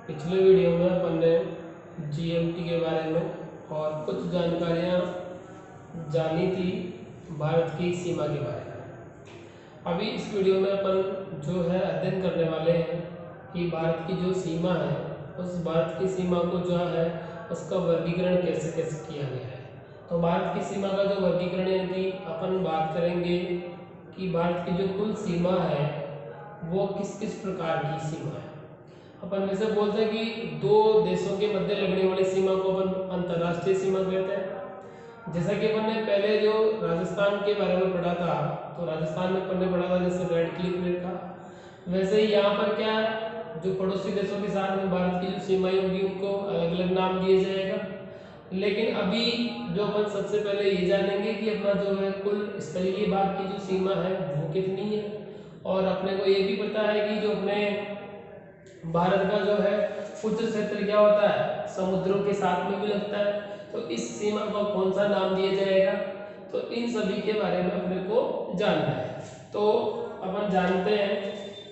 पिछले वीडियो में अपन ने जीएमटी के बारे में और कुछ जानकारियाँ जानी थी भारत की सीमा के बारे में। अभी इस वीडियो में अपन जो है अध्ययन करने वाले हैं कि भारत की जो सीमा है उस भारत की सीमा को जो है उसका वर्गीकरण कैसे कैसे किया गया है। तो भारत की सीमा का जो वर्गीकरण यानी अपन बात करेंगे कि भारत की जो कुल सीमा है वो किस किस प्रकार की सीमा है। अपन वैसे बोलते हैं कि दो देशों के मध्य लगने वाली सीमा को अपन अंतर्राष्ट्रीय सीमा कहते हैं। जैसा कि अपन ने पहले जो राजस्थान के बारे में पढ़ा था, तो राजस्थान में अपन ने पढ़ा था जैसे रेड क्लिफ रेखा, वैसे ही यहाँ पर क्या जो पड़ोसी देशों के साथ में भारत की जो सीमाएं होंगी उनको अलग अलग नाम दिया जाएगा। लेकिन अभी जो अपन सबसे पहले ये जानेंगे कि अपना जो है कुल स्थलीय भाग की जो सीमा है वो कितनी है, और अपने को ये भी पता है कि जो अपने भारत का जो है उच्च क्षेत्र क्या होता है समुद्रों के साथ में भी लगता है, तो इस सीमा को कौन सा नाम दिया जाएगा, तो इन सभी के बारे में अपने को जानना है। तो अपन जानते हैं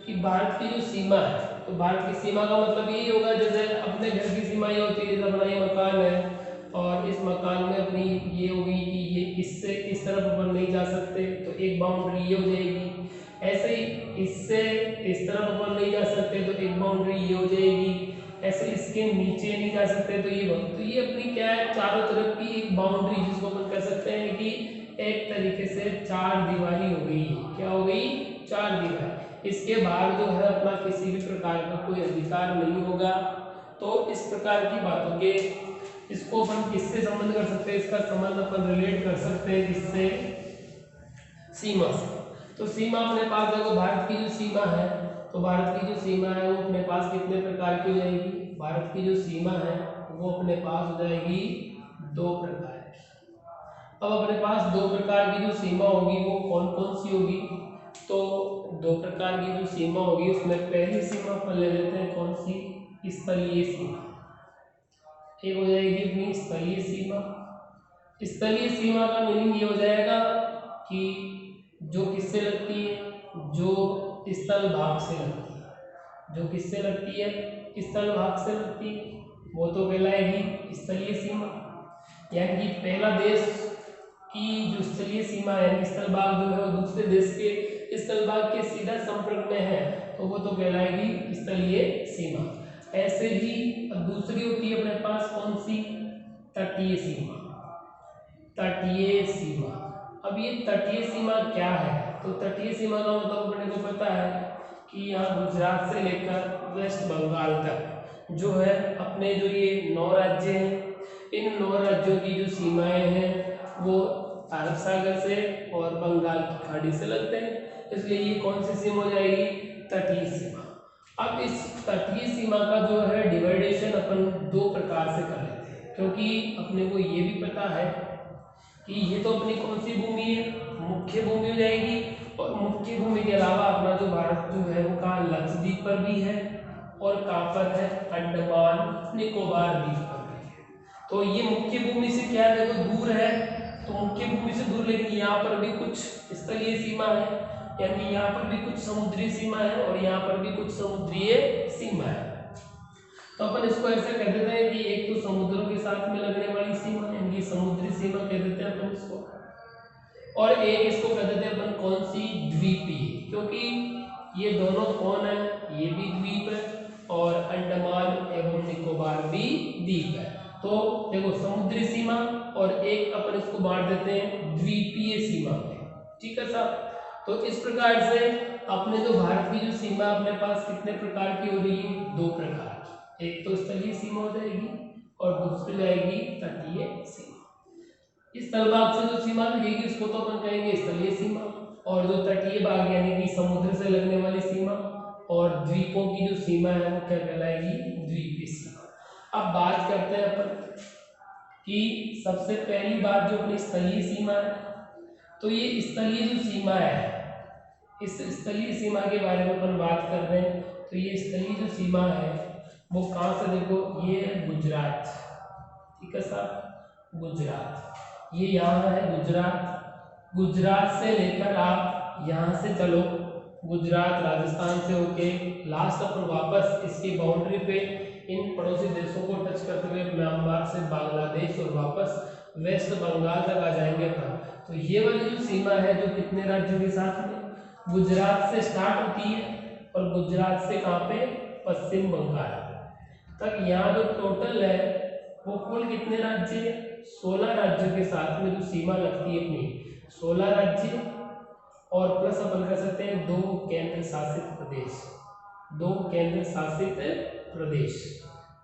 कि भारत की जो सीमा है, तो भारत की सीमा का मतलब यही होगा जैसे अपने घर की सीमा ये होती है, जैसे अपना ये मकान है और इस मकान में अपनी ये होगी कि ये इससे इस तरफ अपन नहीं जा सकते तो एक बाउंड्री ये हो जाएगी, ऐसे ही इससे इस तरफ अपन नहीं जा सकते तो एक बाउंड्री ये हो जाएगी, ऐसे इसके नीचे नहीं जा सकते तो ये अपनी क्या है चारों तरफ की एक बाउंड्री जिसको अपन कह सकते हैं कि एक तरीके से चार दीवारी हो गई। क्या हो गई? चार दीवारी। इसके बाहर जो है अपना किसी भी प्रकार का कोई अधिकार नहीं होगा। तो इस प्रकार की बातों के इसको अपन किससे संबंध कर सकते हैं, इसका संबंध अपन रिलेट कर सकते हैं किससे? सीमा से। तो सीमा अपने पास देखो भारत की जो सीमा है, तो भारत की जो सीमा है वो अपने पास कितने प्रकार की हो जाएगी? भारत की जो सीमा है वो अपने पास हो जाएगी दो प्रकार की। अब अपने पास दो प्रकार की जो सीमा होगी वो कौन कौन सी होगी? तो दो प्रकार की जो सीमा होगी उसमें पहली सीमा अपन ले लेते हैं कौन सी? स्थलीय सीमा। एक हो जाएगी अपनी स्थलीय सीमा। स्थलीय सीमा का मीनिंग ये हो जाएगा कि जो किससे लगती है? जो स्थल भाग से लगती है। जो किससे लगती है? स्थल भाग से लगती है, वो तो कहलाएगी स्थलीय सीमा। यानी कि पहला देश की जो स्थलीय सीमा है स्थल भाग जो है वो दूसरे देश के स्थल भाग के सीधा संपर्क में है तो वो तो कहलाएगी स्थलीय सीमा। ऐसे ही दूसरी होती है अपने पास कौन सी? तटीय सीमा। तटीय सीमा। अब ये तटीय सीमा क्या है? तो तटीय सीमा का मतलब अपने को पता है कि यहाँ गुजरात से लेकर वेस्ट बंगाल तक जो है अपने जो ये 9 राज्य हैं, इन 9 राज्यों की जो सीमाएं हैं वो अरब सागर से और बंगाल की खाड़ी से लगते हैं, इसलिए ये कौन सी सीमा हो जाएगी? तटीय सीमा। अब इस तटीय सीमा का जो है डिवाइडेशन अपन दो प्रकार से कर लेते हैं, क्योंकि अपने को ये भी पता है कि ये तो अपनी कौन सी भूमि है? मुख्य भूमि हो जाएगी, और मुख्य भूमि के अलावा अपना जो भारत जो है वो कहाँ? लक्षद्वीप पर भी है और कहाँ पर है? अंडमान निकोबार द्वीप पर भी है। तो ये मुख्य भूमि से क्या है? देखो दूर है, तो मुख्य भूमि से दूर, लेकिन यहाँ पर भी कुछ स्थलीय सीमा है, यानी यहाँ पर भी कुछ समुद्री सीमा है और यहाँ पर भी कुछ समुद्रीय सीमा है। तो अपन इसको ऐसे कह देते हैं कि एक तो समुद्रों के साथ में लगने वाली सीमा यानी समुद्री सीमा कह देते हैं अपन इसको, और एक इसको कह देते हैं अपन कौन सी? द्वीपीय, क्योंकि ये दोनों कौन है? ये भी द्वीप है और अंडमान एवं निकोबार भी द्वीप है। तो देखो समुद्री सीमा और एक अपन इसको बांट देते हैं द्वीपीय सीमा में। ठीक है साहब? तो इस प्रकार से अपने जो भारत की जो सीमा अपने पास कितने प्रकार की हो रही है? दो प्रकार की। एक तो स्थलीय सीमा हो जाएगी और दूसरी जाएगी तटीय सीमा। इस तल भाग से जो सीमा लगेगी उसको तो अपन कहेंगे स्थलीय सीमा, और जो तटीय भाग यानी कि समुद्र से लगने वाली सीमा और द्वीपों की जो सीमा है वो क्या कहलाएगी? द्वीपीय सीमा। अब बात करते हैं अपन कि सबसे पहली बात जो अपनी स्थलीय सीमा है, तो ये स्थलीय जो सीमा है इस स्थलीय सीमा के बारे में अपन बात कर रहे हैं। तो ये स्थलीय जो सीमा है वो कहाँ से? देखो ये है गुजरात। ठीक है साहब? गुजरात, ये यहाँ है गुजरात। गुजरात से लेकर आप यहाँ से चलो गुजरात राजस्थान से होके लास्ट अपन वापस इसकी बाउंड्री पे इन पड़ोसी देशों को टच करते हुए म्यांमार से बांग्लादेश और वापस वेस्ट बंगाल तक आ जाएंगे अपन। तो ये वाली जो सीमा है जो कितने राज्यों के साथ में, गुजरात से स्टार्ट होती है और गुजरात से कहाँ पे, पश्चिम बंगाल तक। यहाँ जो टोटल है वो कुल कितने राज्य है, 16 राज्यों के साथ में जो सीमा लगती है अपनी, 16 राज्य और प्लस अपन कह सकते हैं 2 केंद्र शासित प्रदेश, 2 केंद्र शासित प्रदेश।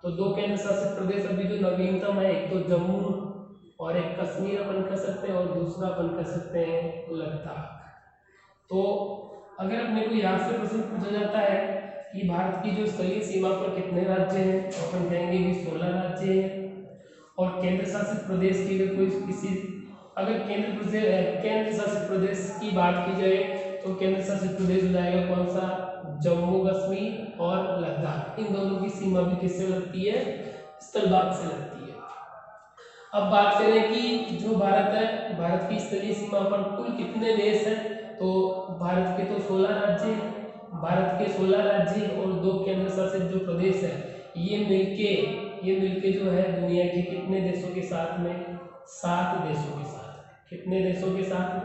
तो 2 केंद्र शासित प्रदेश अभी जो नवीनतम है, एक तो जम्मू और एक कश्मीर अपन कह सकते हैं और दूसरा अपन कह सकते हैं लद्दाख। तो अगर अपने को यहाँ से प्रश्न पूछा जाता है कि भारत की जो स्थलीय सीमा पर कितने राज्य हैं, तो अपन कहेंगे कि 16 राज्य हैं। और केंद्र शासित प्रदेश की अगर कोई किसी, अगर केंद्र शासित प्रदेश की बात की जाए तो केंद्र शासित प्रदेश हो जाएगा कौन सा, जम्मू कश्मीर और लद्दाख। इन दोनों की सीमा भी किससे लगती है, स्थल भाग से लगती है। अब बात करें कि जो भारत है, भारत की स्थलीय सीमा पर कुल कितने देश हैं, तो भारत के तो 16 राज्य हैं, भारत के 16 राज्य और 2 केंद्र शासित जो प्रदेश है, ये मिलके जो है दुनिया के कितने देशों के साथ में, 7 देशों के साथ। कितने देशों के साथ में,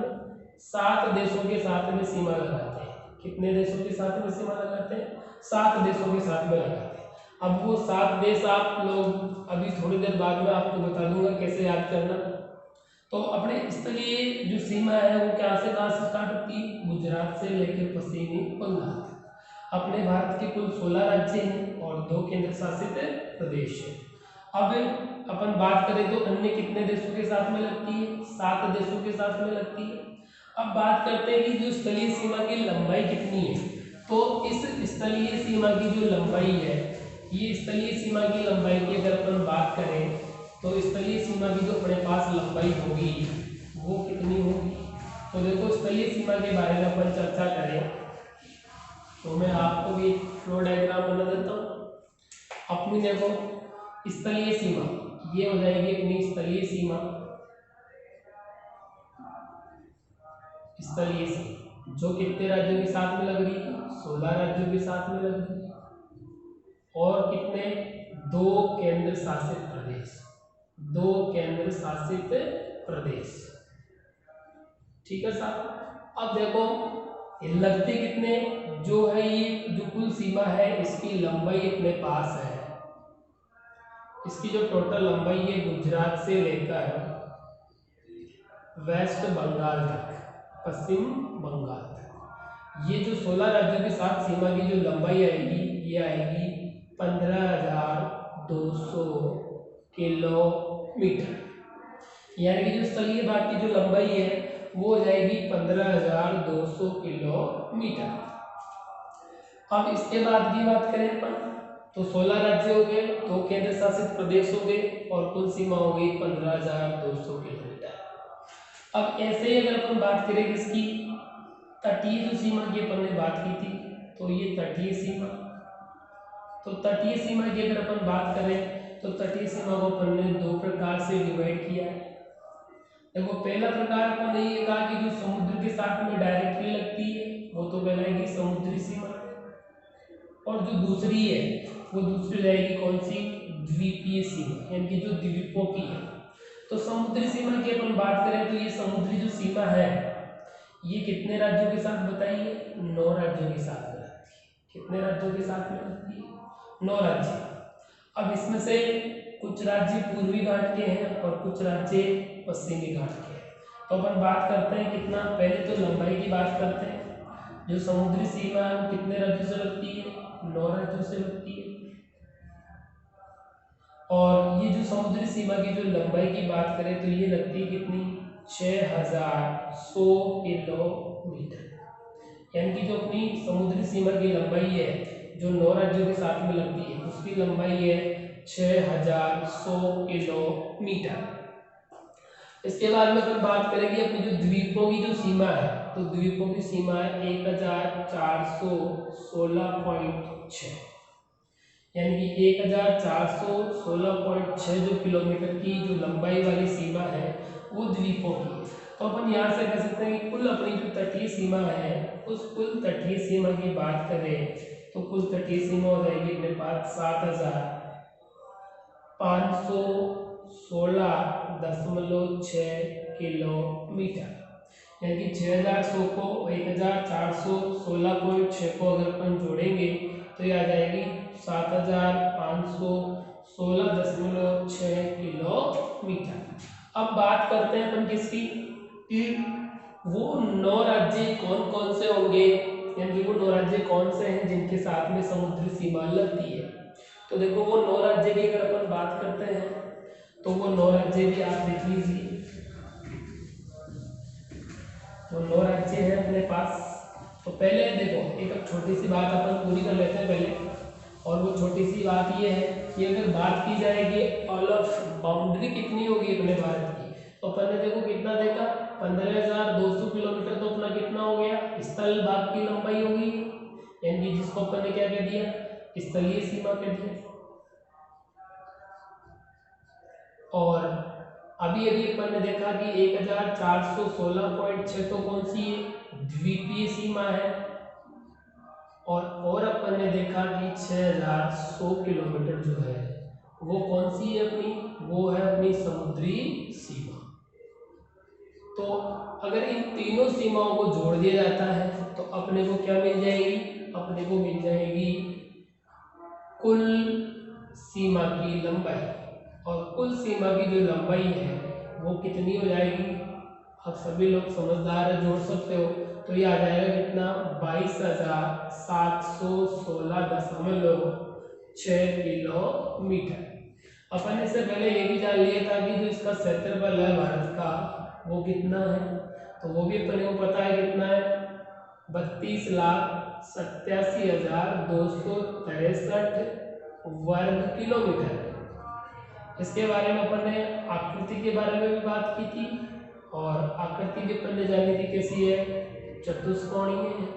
7 देशों के साथ में सीमा लगाते हैं। कितने देशों के साथ में सीमा लगाते हैं, 7 देशों के साथ में लगाते हैं। अब वो 7 देश आप लोग अभी थोड़ी देर बाद में आपको बता दूंगा कैसे याद करना। तो अपने स्थलीय जो सीमा है वो कहाँ से स्टार्ट होती है, गुजरात से लेकर पश्चिमी बंगाल। अपने भारत के कुल 16 राज्य हैं और 2 केंद्र शासित प्रदेश हैं। अब अपन बात करें तो अन्य कितने देशों के साथ में लगती है, 7 देशों के साथ में लगती है। अब बात करते हैं कि जो स्थलीय सीमा की लंबाई कितनी है। तो इस स्थलीय सीमा की जो लंबाई है, ये स्थलीय सीमा की लंबाई की अगर अपन बात करें तो स्थलीय सीमा की जो अपने पास लंबाई होगी वो कितनी होगी। तो देखो स्थलीय सीमा के बारे में अपन चर्चा करें तो मैं आपको भी फ्लो डायग्राम बना देता हूँ। अपनी देखो स्थलीय सीमा, ये हो जाएगी अपनी स्थलीय सीमा, स्थलीय सीमा जो कितने राज्यों के साथ में लग रही है, 16 राज्यों के साथ में लग रही है और कितने, 2 केंद्र शासित प्रदेश, 2 केंद्र शासित प्रदेश। ठीक है साहब। अब देखो ये लगते कितने, जो है ये जो कुल सीमा है इसकी लंबाई अपने पास है, इसकी जो टोटल लंबाई है गुजरात से लेकर वेस्ट बंगाल तक, पश्चिम बंगाल तक, ये जो 16 राज्यों के साथ सीमा की जो लंबाई आएगी ये आएगी 15,200 किलोमीटर। यानी कि जो स्थलीय भाग की जो लंबाई है वो हो जाएगी 15,200 किलोमीटर। अब इसके बाद की बात करें अपन तो 16 राज्य हो गए, 2 केंद्र शासित प्रदेश हो गए और कुल सीमा हो गई 15,200 किलोमीटर। अब ऐसे ही अगर अपन बात करें किसकी, तटीय जो सीमा की अपन ने बात की थी, तो ये तटीय सीमा, तो तटीय सीमा की अगर अपन बात करें तो तटीय सीमा को अपन ने 2 प्रकार से डिवाइड किया है। देखो पहला प्रकार अपन ने ये कहा कि जो समुद्र के साथ में डायरेक्टली लगती है वो तो कहलाएगी समुद्री सीमा, और जो दूसरी है वो दूसरी रहेगी कौन सी, द्वीपीय सीमा, यानी कि जो द्वीपों की है। तो समुद्री सीमा की अपन बात करें तो ये समुद्री जो सीमा है ये कितने राज्यों के साथ बताइए, 9 राज्यों के साथ में लगती है। कितने राज्यों के साथ में लगती है, 9 राज्य। अब इसमें से कुछ राज्य पूर्वी घाट के हैं और कुछ राज्य पश्चिमी घाट के हैं। तो अपन बात करते हैं कितना, पहले तो लंबाई की बात करते हैं। जो समुद्री सीमा है वो कितने राज्यों से लगती है, 9 राज्यों से लगती है। और ये जो समुद्री सीमा की जो लंबाई की बात करें तो ये लगती है कितनी, 6,100 किलोमीटर। यानी कि जो अपनी समुद्री सीमा की लंबाई है जो 9 राज्यों के साथ में लगती है उसकी लंबाई है 6,100 किलोमीटर। इसके बाद में अपन बात करेंगे अपनी जो द्वीपों की जो सीमा है, तो द्वीपों की सीमा है 1,416.6, यानी कि 1,416.6 जो किलोमीटर की जो लंबाई वाली सीमा है वो द्वीपों की है। तो अपन यहाँ से कह सकते हैं कि कुल अपनी जो तटीय सीमा है उस कुल तटीय सीमा की बात करें तो कुल तटीय सीमा हो जाएगी अपने पास 7,516.6 किलोमीटर, यानी कि 6,100 को 1,416.6 को अगर अपन जोड़ेंगे तो ये आ जाएगी 7,516.6 किलोमीटर। अब बात करते हैं अपन किसकी कि वो 9 राज्य कौन कौन से होंगे, यानी वो 9 राज्य कौन से हैं जिनके साथ में समुद्री सीमा लगती है। तो देखो वो 9 राज्य की अगर अपन बात करते हैं तो वो 9 राज्य भी आप देख लीजिए। तो 9 राज्य है अपने पास। तो पहले देखो एक अब छोटी सी बात अपन पूरी कर लेते हैं पहले, और वो छोटी सी बात ये है कि अगर बात की जाएगी ऑल ऑफ बाउंड्री कितनी होगी अपने भारत की, तो अपन ने देखो कितना देखा 15,200 किलोमीटर, तो अपना कितना हो गया स्थल भाग की लंबाई होगी, यानी जिसको अपन ने क्या कह दिया स्थलीय सीमा कह दिया। और अभी अभी अपन ने देखा कि 1,416.6 तो कौन सी है द्वीपीय सीमा है, और अपन ने देखा कि 6,100 किलोमीटर जो है वो कौन सी है अपनी, वो है अपनी समुद्री सीमा। तो अगर इन तीनों सीमाओं को जोड़ दिया जाता है तो अपने को क्या मिल जाएगी, अपने को मिल जाएगी कुल सीमा की लंबाई। और कुल सीमा की जो लंबाई है वो कितनी हो जाएगी, आप सभी लोग समझदार है जोड़ सकते हो, तो ये आ जाएगा कितना 22,716.6 किलोमीटर। अपन इससे पहले ये भी जान लिया था कि जो इसका क्षेत्रफल है भारत का वो कितना है, तो वो भी अपन को पता है कितना है 32,87,263 वर्ग किलोमीटर। इसके बारे में अपन ने आकृति के बारे में भी बात की थी, और आकृति भी अपन ने जानी थी कैसी है चतुष्कोणीय है।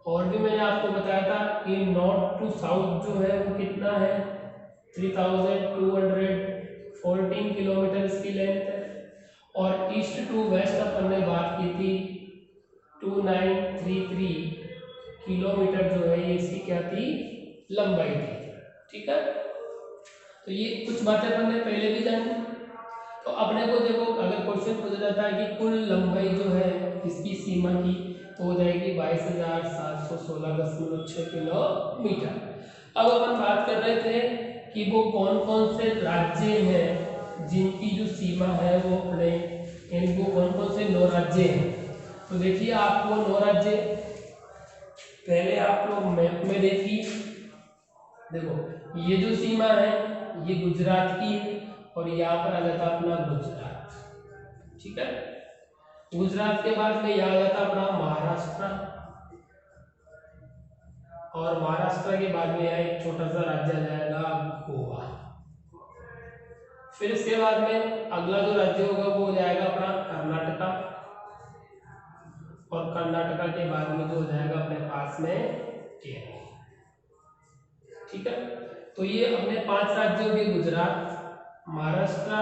और भी मैंने आपको बताया था कि नॉर्थ टू साउथ जो है वो कितना है 3,214 किलोमीटर इसकी लेंथ है, और ईस्ट टू वेस्ट अपन ने बात की थी 2,933 किलोमीटर जो है ये इसकी क्या थी लंबाई थी। ठीक है, तो ये कुछ बातें अपन ने पहले भी जानी। तो अपने को देखो अगर क्वेश्चन पूछा जाता है कि कुल लंबाई जो है इसकी सीमा की तो हो जाएगी 22,716.6 किलोमीटर। अब अपन बात कर रहे थे कि वो कौन कौन से राज्य हैं जिनकी जो सीमा है वो अपने, यानी वो कौन कौन से 9 राज्य हैं। तो देखिए आपको 9 राज्य पहले आप लोग मैप में देखिए, देखो ये जो सीमा है ये गुजरात की है, और यहाँ पर आ जाता अपना गुजरात। ठीक है, गुजरात के बाद में यहाँ आ जाता अपना महाराष्ट्र, और महाराष्ट्र के बाद में यहाँ एक छोटा सा राज्य आ जाएगा गोवा। फिर इसके बाद में अगला जो राज्य होगा वो हो जाएगा अपना कर्नाटका, और कर्नाटका के बाद में जो हो जाएगा अपने पास में केरल। ठीक है, तो ये अपने 5 राज्यों के गुजरात, महाराष्ट्र,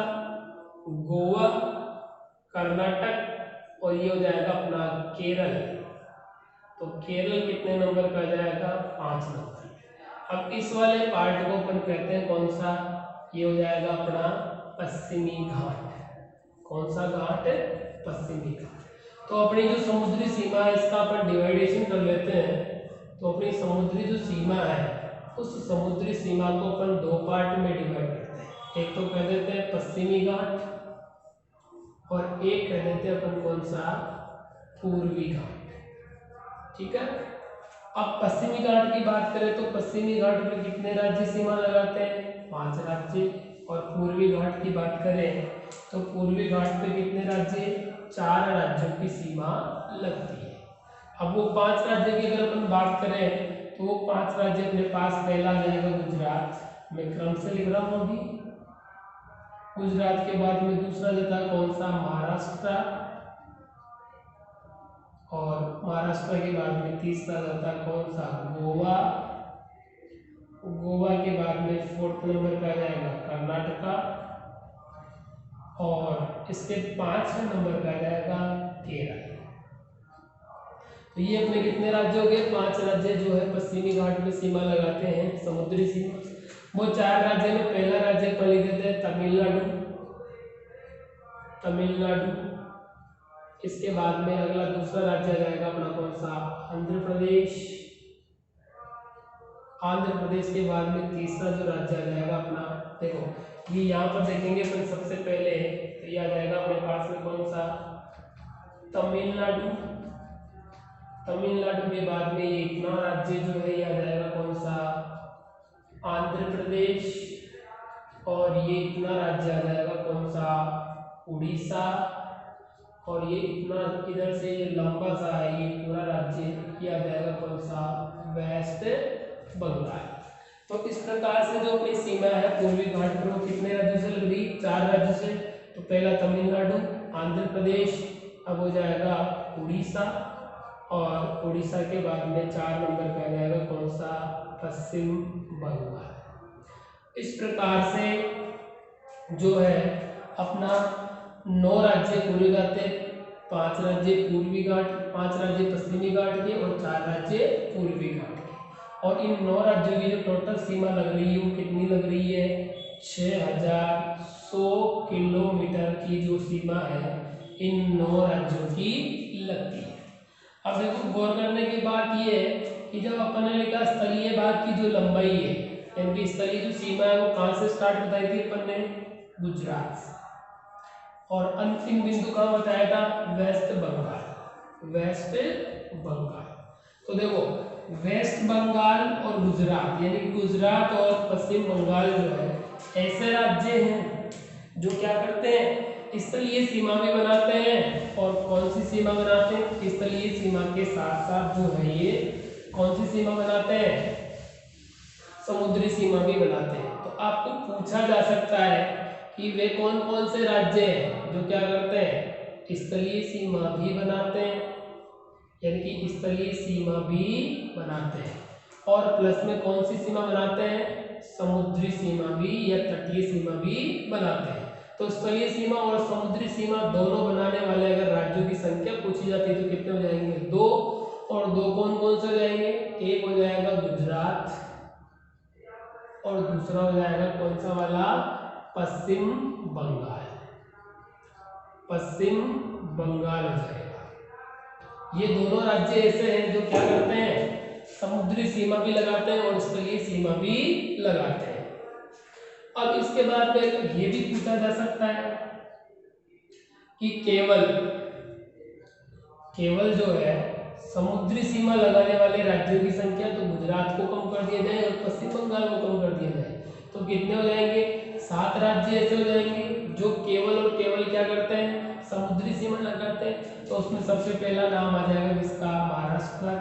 गोवा, कर्नाटक, और ये हो जाएगा अपना केरल। तो केरल कितने नंबर का जाएगा 5 नंबर। अब इस वाले पार्ट को अपन कहते हैं कौन सा, ये हो जाएगा अपना पश्चिमी घाट। कौन सा घाट, पश्चिमी घाट। तो अपनी जो समुद्री सीमा है इसका अपन डिवाइडेशन कर लेते हैं। तो अपनी समुद्री जो सीमा है उस समुद्री सीमा को अपन 2 पार्ट में डिवाइड करते हैं, एक तो कह देते हैं पश्चिमी घाट, और एक कह देते हैं अपन कौन सा पूर्वी घाट। ठीक है, अब पश्चिमी घाट की बात करें तो पश्चिमी घाट पे कितने राज्य सीमा लगाते हैं 5 राज्य, और पूर्वी घाट की बात करें तो पूर्वी घाट पे कितने राज्य 4 राज्यों की सीमा लगती है। अब वो 5 राज्य की अगर अपन बात करें तो वो 5 राज्य अपने पास पहला जाएगा गुजरात, मैं क्रम से लिख रहा हूँ अभी। गुजरात के बाद में दूसरा जाता है कौन सा महाराष्ट्र, और महाराष्ट्र के बाद में तीसरा जाता है कौन सा गोवा, गोवा के बाद में 4th नंबर पे आ जाएगा कर्नाटका, और इसके 5वें नंबर पे आ जाएगा केरल। तो ये अपने कितने राज्य हो गए? 5 राज्य जो है पश्चिमी घाट में सीमा लगाते हैं, समुद्री सीमा। वो 4 राज्य में पहला राज्य अपन लिख देते हैं तमिलनाडु। इसके बाद में अगला दूसरा राज्य आ जाएगा अपना कौन सा? आंध्र प्रदेश। आंध्र प्रदेश के बाद में तीसरा जो राज्य आ जाएगा अपना, देखो ये यहाँ पर देखेंगे अपन सबसे पहले, तो ये आ जाएगा अपने पास में कौन सा? तमिलनाडु। तमिलनाडु के बाद में ये इतना राज्य जो है ये आ जाएगा कौन सा? आंध्र प्रदेश। और ये इतना राज्य आ जाएगा कौन सा? उड़ीसा। और ये इतना इधर से ये लंबा सा है ये पूरा राज्य, ये आ जाएगा कौन सा? वेस्ट बंगाल। तो इस प्रकार से जो अपनी सीमा है पूर्वी घाट पर वो कितने राज्यों से लग रही? 4 राज्यों से। तो पहला तमिलनाडु, आंध्र प्रदेश, अब हो जाएगा उड़ीसा, और उड़ीसा के बाद में 4 नंबर पे आ जाएगा कौन सा? पश्चिम बंगाल। इस प्रकार से जो है अपना 9 राज्य पूर्वी घाट के, 5 राज्य पूर्वी घाट, 5 राज्य पश्चिमी घाट के और 4 राज्य पूर्वी घाट के। और इन 9 राज्यों की जो टोटल सीमा लग रही है वो कितनी लग रही है? 6100 किलोमीटर की जो सीमा है इन 9 राज्यों की लगती है। अब देखो गौर करने की बात ये है कि जब अपन ने लिखा स्थलीय भाग की जो लंबाई है, यानी कि स्थलीय जो सीमा है वो कहाँ से स्टार्ट बताई थी अपन ने? गुजरात से। और अंतिम बिंदु कहाँ बताया था? वेस्ट बंगाल। वेस्ट बंगाल। तो देखो वेस्ट बंगाल और गुजरात, यानी गुजरात और पश्चिम बंगाल जो है ऐसे राज्य हैं जो क्या करते हैं? स्थलीय सीमा भी बनाते हैं। और कौन सी सीमा बनाते हैं? स्थलीय सीमा के साथ साथ जो है ये कौन सी सीमा बनाते हैं? समुद्री सीमा भी बनाते हैं। तो आपको पूछा जा सकता है कि वे कौन कौन से राज्य हैं जो क्या करते हैं? स्थलीय सीमा भी बनाते हैं, यानी कि स्थलीय सीमा भी बनाते हैं, और प्लस में कौन सी सीमा बनाते हैं? समुद्री सीमा भी या तटीय सीमा भी बनाते हैं। तो स्थलीय सीमा और समुद्री सीमा दोनों बनाने वाले अगर राज्यों की संख्या पूछी जाती है तो कितने हो जाएंगे? 2। और 2 कौन कौन से हो जाएंगे? एक हो जाएगा गुजरात और दूसरा हो जाएगा कौन सा वाला? पश्चिम बंगाल। पश्चिम बंगाल हो जाएगा। ये दोनों राज्य ऐसे हैं जो क्या करते हैं? समुद्री सीमा भी लगाते हैं और स्थलीय सीमा भी लगाते हैं। अब इसके बाद में ये भी पूछा जा सकता है कि केवल जो है समुद्री सीमा लगाने वाले राज्यों की संख्या, तो गुजरात को कम कर दिया जाए और पश्चिम बंगाल को कम कर दिया जाए तो कितने हो जाएंगे? 7 राज्य ऐसे हो जाएंगे जो केवल और केवल क्या करते हैं? समुद्री सीमा लगाते हैं। तो उसमें सबसे पहला नाम आ जाएगा किसका? महाराष्ट्र का।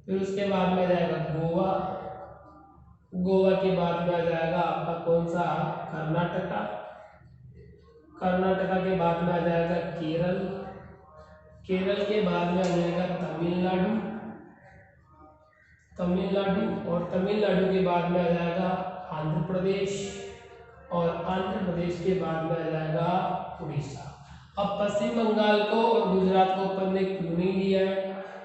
फिर उसके बाद में आ जाएगा गोवा। गोवा के बाद में आ जाएगा आपका कौन सा? कर्नाटका। कर्नाटका के बाद में आ जाएगा केरल। केरल के बाद में आ जाएगा तमिलनाडु। और तमिलनाडु के बाद में आ जाएगा आंध्र प्रदेश, और आंध्र प्रदेश के बाद में आ जाएगा उड़ीसा। अब पश्चिम बंगाल को और गुजरात को अपन ने क्यों नहीं लिया है?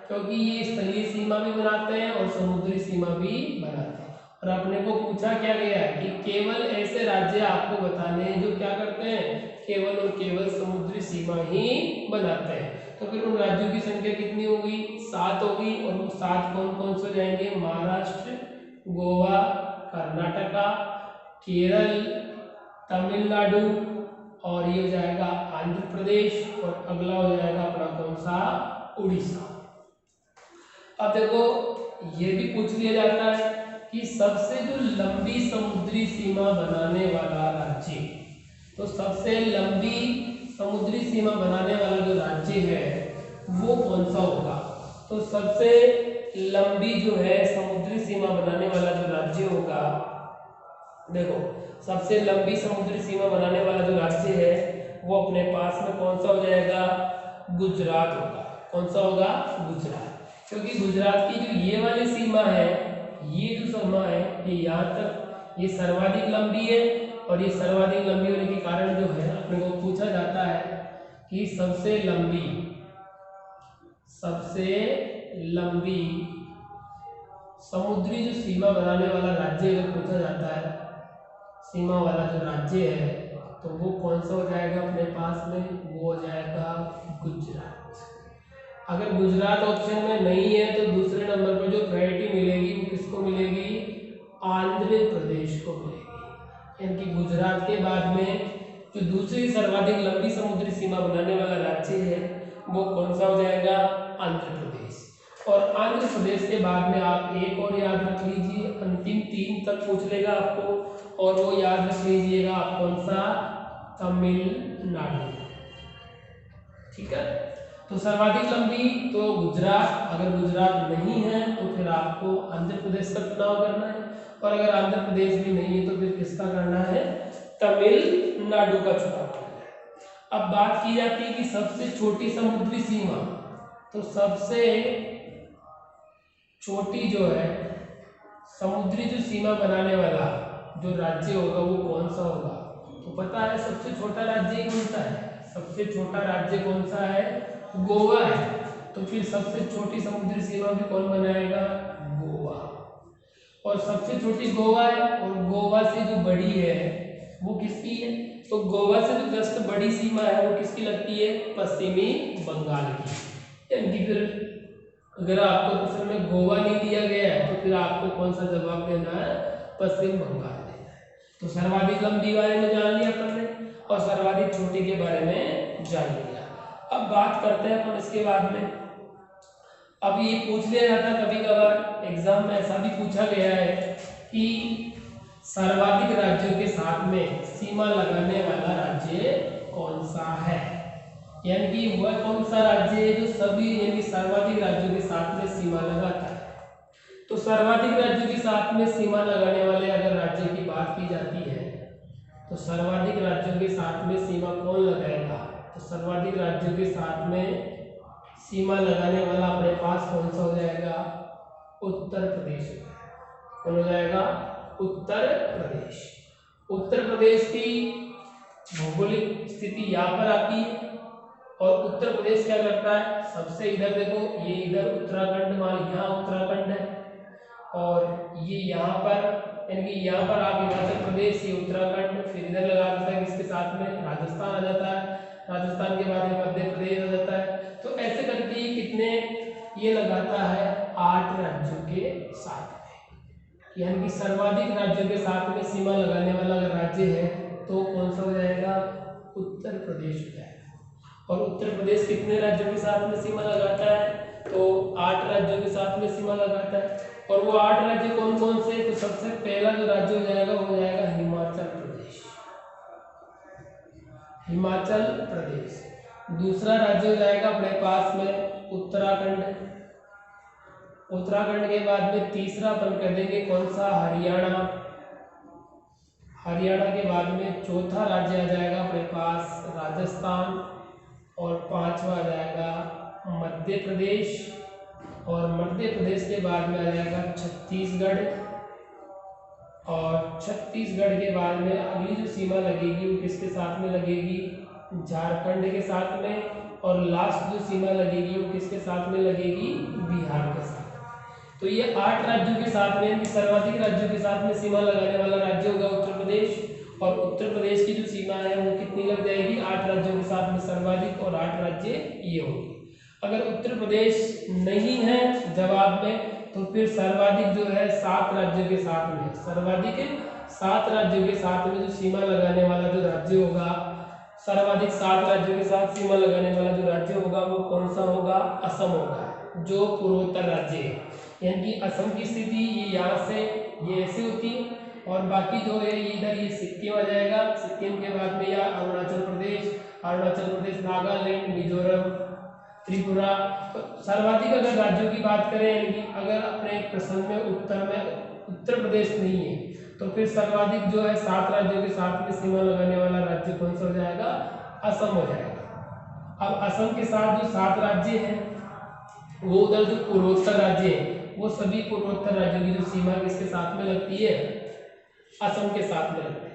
क्योंकि ये स्थलीय सीमा भी बनाते हैं और समुद्री सीमा भी बनाते हैं। और अपने को पूछा क्या गया है कि केवल ऐसे राज्य आपको बताने हैं जो क्या करते हैं? केवल और केवल समुद्री सीमा ही बनाते हैं। तो फिर उन राज्यों की संख्या कितनी होगी? 7 होगी। और वो 7 कौन कौन से जाएंगे? महाराष्ट्र, गोवा, कर्नाटका, केरल, तमिलनाडु, और ये हो जाएगा आंध्र प्रदेश, और अगला हो जाएगा अपना कौन सा? उड़ीसा। अब देखो ये भी पूछ लिया जाता है कि सबसे जो लंबी समुद्री सीमा बनाने वाला राज्य, तो सबसे लंबी समुद्री सीमा बनाने वाला जो राज्य है वो कौन सा होगा? तो सबसे लंबी जो है समुद्री सीमा बनाने वाला जो राज्य होगा, देखो सबसे लंबी समुद्री सीमा बनाने वाला जो राज्य है वो अपने पास में कौन सा हो जाएगा? गुजरात होगा। कौन सा होगा? गुजरात। क्योंकि गुजरात की जो ये वाली सीमा है, ये जो सीमा है ये यहाँ तक, ये सर्वाधिक लंबी है और ये सर्वाधिक लंबी होने के कारण जो है अपने को पूछा जाता है कि सबसे लंबी समुद्री जो सीमा बनाने वाला राज्य अगर पूछा जाता है, सीमा वाला जो राज्य है, तो वो कौन सा हो जाएगा अपने पास में? वो हो जाएगा गुजरात। अगर गुजरात ऑप्शन में नहीं है तो दूसरे नंबर पर जो प्रायोरिटी मिलेगी वो किसको मिलेगी? आंध्र प्रदेश को मिलेगी। यानी कि गुजरात के बाद में जो दूसरी सर्वाधिक लंबी समुद्री सीमा बनाने वाला राज्य है वो कौन सा हो जाएगा? आंध्र प्रदेश। और आंध्र प्रदेश के बाद में आप एक और याद रख लीजिए, अंतिम 3 तक पूछ लेगा आपको, और वो याद रख लीजिएगा आप कौन सा? तमिलनाडु। ठीक है, तो सर्वाधिक लंबी तो गुजरात, अगर गुजरात नहीं है तो फिर आपको आंध्र प्रदेश का चुनाव करना है, और अगर आंध्र प्रदेश भी नहीं है तो फिर किसका करना है? तमिलनाडु का चुनाव करना है। अब बात की जाती है कि सबसे छोटी समुद्री सीमा, तो सबसे छोटी जो है समुद्री जो सीमा बनाने वाला जो राज्य होगा वो कौन सा होगा? तो पता है सबसे छोटा राज्य कौन सा है? सबसे छोटा राज्य कौन सा है? गोवा है। तो फिर सबसे छोटी समुद्री सीमा भी कौन बनाएगा? गोवा। और सबसे छोटी गोवा है, और गोवा से जो बड़ी है वो किसकी है? तो गोवा से जो जस्ट बड़ी सीमा है वो किसकी लगती है? पश्चिमी बंगाल की। यानी कि फिर अगर आपको क्वेश्चन में गोवा नहीं दिया गया है तो फिर आपको कौन सा जवाब देना है? पश्चिम बंगाल देना है। तो सर्वाधिक लंबी बारे में जान लिया अपन ने, और सर्वाधिक छोटी के बारे में जान लिया। अब बात करते हैं अपन इसके बाद में, अब ये पूछ लिया जाता है कभी कभार एग्जाम में, ऐसा भी पूछा गया है कि सर्वाधिक राज्यों के साथ में सीमा लगाने वाला राज्य कौन सा है? यानी कि वह कौन सा राज्य है जो सभी यानी सर्वाधिक राज्यों के साथ में सीमा लगाता है? तो सर्वाधिक राज्यों के साथ में सीमा लगाने वाले अगर राज्य की बात की जाती है तो सर्वाधिक राज्यों के साथ में सीमा कौन लगाएगा? तो सर्वाधिक राज्यों के साथ में सीमा लगाने वाला अपने पास कौन सा हो जाएगा? उत्तर प्रदेश। कौन हो जाएगा? उत्तर प्रदेश। उत्तर प्रदेश की भौगोलिक स्थिति यहाँ पर आती है, और उत्तर प्रदेश क्या करता है? सबसे इधर देखो, ये इधर उत्तराखंड, मान यहाँ उत्तराखंड है, और ये यहाँ पर यानी कि यहाँ पर आप हिमाचल प्रदेश, ये उत्तराखंड, फिर इधर लगा देता है किसके साथ में? राजस्थान आ जाता है, राजस्थान के बाद में मध्य प्रदेश आ जाता है। तो ऐसे करके ये कितने ये लगाता है? 8 राज्यों के साथ में। यानी कि सर्वाधिक राज्यों के साथ में सीमा लगाने वाला अगर राज्य है तो कौन सा हो जाएगा? उत्तर प्रदेश हो जाएगा। और उत्तर प्रदेश कितने राज्यों के साथ में सीमा लगाता है? तो 8 राज्यों के साथ में सीमा लगाता है। और वो 8 राज्य कौन कौन से? तो सबसे पहला जो राज्य हो जाएगा वो हो जाएगा हिमाचल प्रदेश। हिमाचल प्रदेश। दूसरा राज्य हो जाएगा अपने पास में उत्तराखंड। उत्तराखंड के बाद में तीसरा अपन कह देंगे कौन सा? हरियाणा। हरियाणा के बाद में चौथा राज्य आ जाएगा अपने पास राजस्थान, और 5वां आ जाएगा मध्य प्रदेश, और मध्य प्रदेश के बाद में आ जाएगा छत्तीसगढ़, और छत्तीसगढ़ के बाद में अगली जो सीमा लगेगी वो किसके साथ में लगेगी? झारखंड के साथ में, और लास्ट जो सीमा लगेगी वो किसके साथ में लगेगी? बिहार के साथ। तो ये 8 राज्यों के साथ में यानी सर्वाधिक राज्यों के साथ में सीमा लगाने वाला राज्य होगा उत्तर प्रदेश, और उत्तर प्रदेश की जो सीमा है वो कितनी लग जाएगी? 8 राज्यों के साथ में सर्वाधिक, और 8 राज्य ये होंगे। अगर उत्तर प्रदेश नहीं है जवाब में तो फिर सर्वाधिक जो है 7 राज्यों के साथ में, सर्वाधिक 7 राज्यों के साथ में जो सीमा लगाने वाला जो राज्य होगा, सर्वाधिक 7 राज्यों के साथ सीमा लगाने वाला जो राज्य होगा वो कौन सा होगा? असम होगा, जो पूर्वोत्तर राज्य है। यानी कि असम की स्थिति ये यहाँ से ये ऐसे होती है, और बाकी जो है इधर ये सिक्किम आ जाएगा, सिक्किम के बाद में या अरुणाचल प्रदेश, नागालैंड, मिजोरम, त्रिपुरा। तो सर्वाधिक अगर राज्यों की बात करें, यानी कि अगर अपने प्रश्न में उत्तर प्रदेश नहीं है तो फिर सर्वाधिक जो है 7 राज्यों के साथ में सीमा लगाने वाला राज्य कौन सा हो जाएगा? असम हो जाएगा। अब असम के साथ जो 7 राज्य हैं वो उधर जो पूर्वोत्तर राज्य है वो सभी पूर्वोत्तर राज्यों की जो सीमा किसके साथ में लगती है? असम के साथ में लगती है।